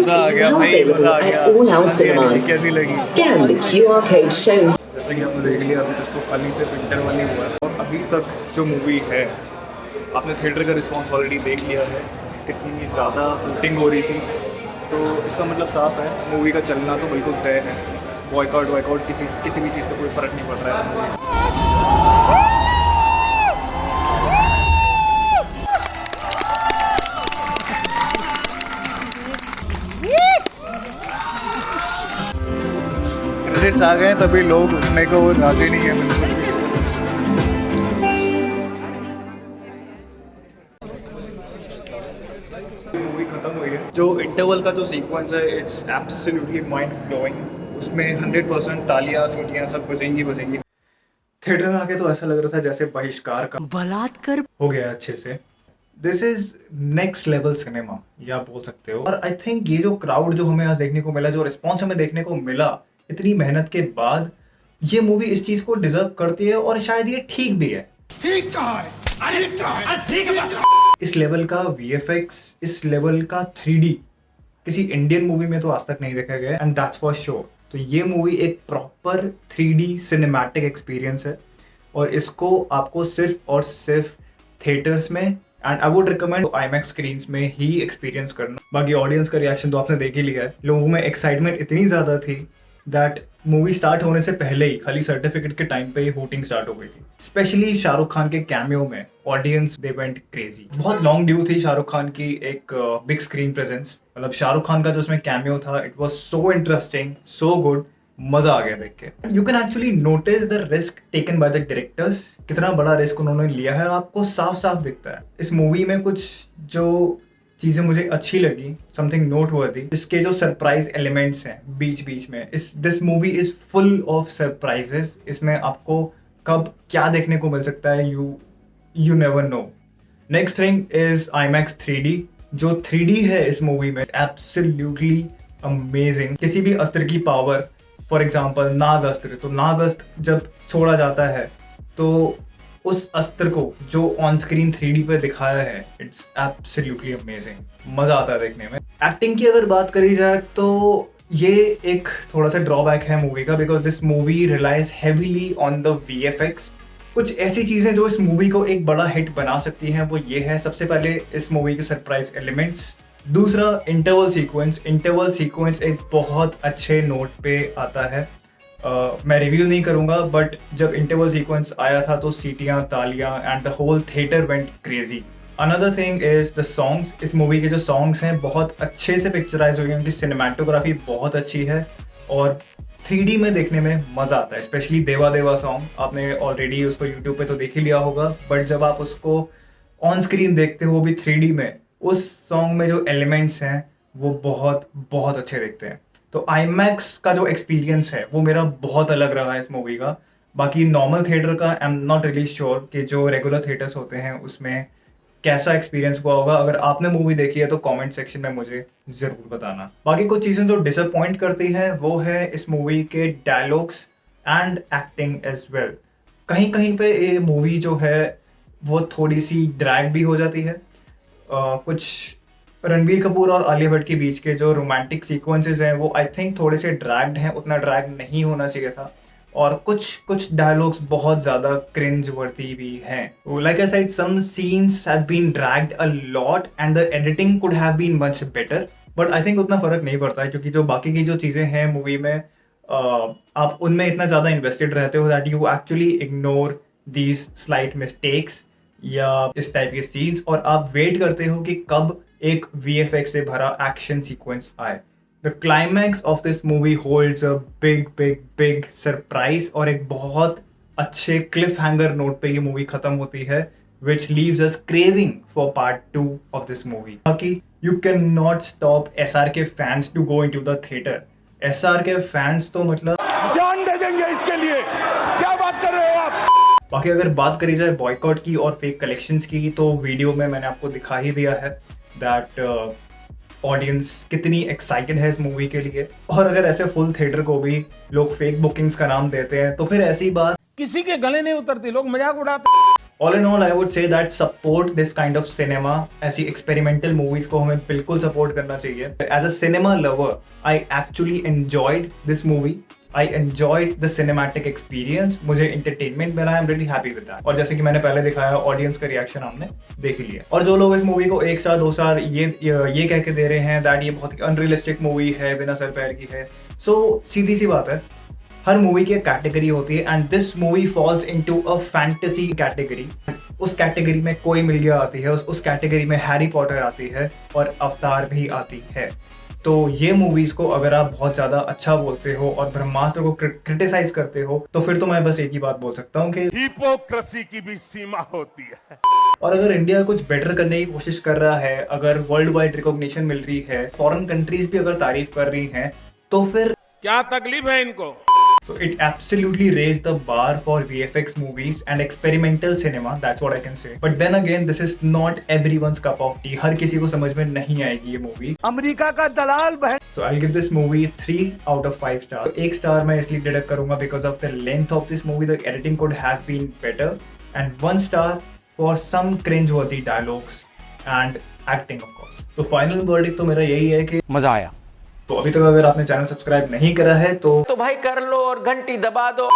मजा आ गया भाई, मजा आ गया। कैसी लगी? Scan the QR code shown. जैसा कि आपने देख लिया, अभी तक तो खाली सिर्फ इंटरवल ही हुआ है और अभी तक जो मूवी है, आपने थिएटर का रिस्पांस ऑलरेडी देख लिया है, कितनी ज़्यादा शूटिंग हो रही थी। तो इसका मतलब साफ है, मूवी का चलना तो बिल्कुल तय है। बॉयकॉट किसी भी चीज़ से कोई फ़र्क नहीं पड़ रहा है। क्रेडिट्स आ गए तभी लोग उठने को राजी नहीं है बिल्कुल भी। मूवी खत्म हुई है। जो इंटरवल का जो सीक्वेंस है, इट्स एब्सोल्युटली माइंड ब्लोइंग। उसमें 100% तालियां सीटियां सब बजेंगी। थिएटर में आके तो ऐसा लग रहा था जैसे बहिष्कार का बलात्कार हो गया अच्छे से। This is next level cinema, या आप बोल सकते हो। और आई थिंक ये जो क्राउड जो हमें आज देखने को मिला, जो रिस्पॉन्स हमें देखने को मिला इतनी मेहनत के बाद, ये मूवी इस चीज को डिजर्व करती है और शायद ये ठीक भी है। ठीक है। इस लेवल का VFX, इस लेवल का 3D किसी इंडियन मूवी में तो आज तक नहीं देखा गया, एंड दैट्स फॉर श्योर। तो ये मूवी एक प्रॉपर 3D सिनेमैटिक एक्सपीरियंस है और इसको आपको सिर्फ और सिर्फ थिएटर्स में, and I would recommend IMAX screens में ही एक्सपीरियंस करना। बाकी ऑडियंस का रिएक्शन तो आपने देख ही लिया है। लोगों में एक्साइटमेंट इतनी ज़्यादा थी दैट मूवी स्टार्ट होने से पहले ही खाली सर्टिफिकेट के टाइम पे ही वोटिंग स्टार्ट हो गई थी। स्पेशली शाहरुख खान के कैमियो में ऑडियंस दे वेंट क्रेजी। बहुत लॉन्ग ड्यू थी शाहरुख खान की एक बिग स्क्रीन प्रेजेंस। मतलब शाहरुख खान का जो उसमें कैमियो था, it was so interesting, so good, मजा आ गया देख के। You can actually notice the risk taken by the directors. कितना बड़ा रिस्क उन्होंने लिया है आपको साफ साफ दिखता है। इस मूवी में कुछ जो चीज़ें मुझे अच्छी लगी, समथिंग नोट वर्दी, इसके जो सरप्राइज एलिमेंट्स हैं बीच बीच में, this movie is full of surprises. इसमें आपको कब क्या देखने को मिल सकता है, you never know. Next thing is IMAX 3D। जो 3D है इस मूवी में एब्सोल्युटली अमेजिंग। किसी भी अस्त्र की पावर, फॉर एग्जाम्पल नाग अस्त्र, तो नाग अस्त्र जब छोड़ा जाता है तो उस अस्त्र को जो ऑन स्क्रीन 3D पे दिखाया है, इट्स एब्सोल्युटली अमेजिंग। मजा आता है देखने में। एक्टिंग की अगर बात करी जाए तो ये एक थोड़ा सा ड्रॉबैक है मूवी का, because this movie relies heavily on the VFX। कुछ ऐसी चीजें जो इस मूवी को एक बड़ा हिट बना सकती हैं वो ये है, सबसे पहले इस मूवी के सरप्राइज एलिमेंट्स। दूसरा इंटरवल सीक्वेंस एक बहुत अच्छे नोट पे आता है। मैं रिव्यू नहीं करूंगा, बट जब इंटरवल सीक्वेंस आया था तो सीटियां, तालियां and the whole theatre went crazy. Another thing is the songs. इस मूवी के जो सॉन्ग्स हैं बहुत अच्छे से पिक्चराइज हुए हैं, उनकी सिनेमाटोग्राफी बहुत अच्छी है और 3D में देखने में मजा आता है। स्पेशली देवा देवा सॉन्ग, आपने ऑलरेडी उसको यूट्यूब पे तो देख ही लिया होगा, बट जब आप उसको ऑन स्क्रीन देखते हो भी 3D में, उस सॉन्ग में जो एलिमेंट्स हैं वो बहुत बहुत अच्छे दिखते हैं। तो IMAX का जो एक्सपीरियंस है वो मेरा बहुत अलग रहा है इस मूवी का। बाकी नॉर्मल थिएटर का I am not really sure कि जो रेगुलर थिएटर्स होते हैं उसमें कैसा एक्सपीरियंस हुआ होगा। अगर आपने मूवी देखी है तो कमेंट सेक्शन में मुझे ज़रूर बताना। बाकी कुछ चीज़ें जो डिसअपॉइंट करती हैं वो है इस मूवी के dialogues and acting as well. कहीं कहीं पे ये मूवी जो है वो थोड़ी सी ड्रैग भी हो जाती है। कुछ रणबीर कपूर और आलिया भट्ट के बीच के जो रोमांटिक सीक्वेंसेस हैं वो आई थिंक थोड़े से ड्रैग्ड हैं, उतना ड्रैग नहीं होना चाहिए था। और कुछ डायलॉग्स बहुत ज़्यादा क्रिंज वर्दी भी हैं। Like I said, some scenes have been dragged a lot and the editing could have been much better, but I think उतना फ़र्क नहीं पड़ता है क्योंकि जो बाकी की जो चीज़ें हैं मूवी में, आप उनमें इतना ज़्यादा इन्वेस्टेड रहते हो that you actually ignore these slight mistakes या इस टाइप के सीन्स, और आप वेट करते हो कि कब एक VFX से भरा एक्शन सीक्वेंस आए। The climax of this movie holds a big surprise और एक बहुत अच्छे क्लिफ हैंगर नोट पे ये मूवी खत्म होती है, which leaves us craving for part 2 of this movie. बाकी you cannot stop SRK fans to go into the theater. SRK fans तो मतलब जान दे देंगे इसके लिए, क्या बात कर रहे हो आप? बाकी अगर बात करी जाए बॉयकॉट की और फेक कलेक्शंस की, तो वीडियो में मैंने आपको दिखा ही दिया है दैट ऑडियंस कितनी एक्साइटेड है इस मूवी के लिए। और अगर ऐसे फुल थिएटर को भी लोग फेक बुकिंग्स का नाम देते हैं तो फिर ऐसी बात किसी के गले नहीं उतरती, लोग मजाक उड़ाते। All in all I would say that support this kind of cinema. ऐसी एक्सपेरिमेंटल मूवीज को हमें बिल्कुल सपोर्ट करना चाहिए। As a cinema lover I actually enjoyed this movie. I enjoyed the cinematic experience. मुझे इंटरटेनमेंट मिला। I am really happy with that. और जैसे कि मैंने पहले दिखाया, ऑडियंस का रिएक्शन हमने देख ही लिया। और जो लोग इस मूवी को 1 स्टार 2 स्टार ये कह के दे रहे हैं दैट ये बहुत ही अनरियलिस्टिक मूवी है, बिना सर पैर की है, सो सीधी सी बात है, हर मूवी की एक कैटेगरी होती है and this movie falls into a fantasy category. उस कैटेगरी में कोई मिल गया आती है, उस कैटेगरी में हैरी पॉटर आती है और अवतार भी आती है। तो ये मूवीज को अगर आप बहुत ज्यादा अच्छा बोलते हो और ब्रह्मास्त्र को क्रिटिसाइज करते हो, तो फिर तो मैं बस एक ही बात बोल सकता हूँ कि हिपोक्रेसी की भी सीमा होती है। और अगर इंडिया कुछ बेटर करने की कोशिश कर रहा है, अगर वर्ल्ड वाइड रिकॉग्निशन मिल रही है, फॉरेन कंट्रीज भी अगर तारीफ कर रही हैं, तो फिर क्या तकलीफ है इनको? So it absolutely raised the bar for VFX movies and experimental cinema. That's what I can say. But then again, this is not everyone's cup of tea. हर किसी को समझ में नहीं आएगी ये मूवी। अमेरिका का दलाल बहन। So I'll give this movie 3 out of 5 stars. 1 star मैं इसलिए डिडक्ट करूंगा because of the length of this movie. The editing could have been better. And 1 star for some cringe-worthy dialogues and acting, of course. तो final verdict तो मेरा यही है कि मजा आया। तो अभी तक अगर आपने चैनल सब्सक्राइब नहीं करा है तो भाई कर लो और घंटी दबा दो।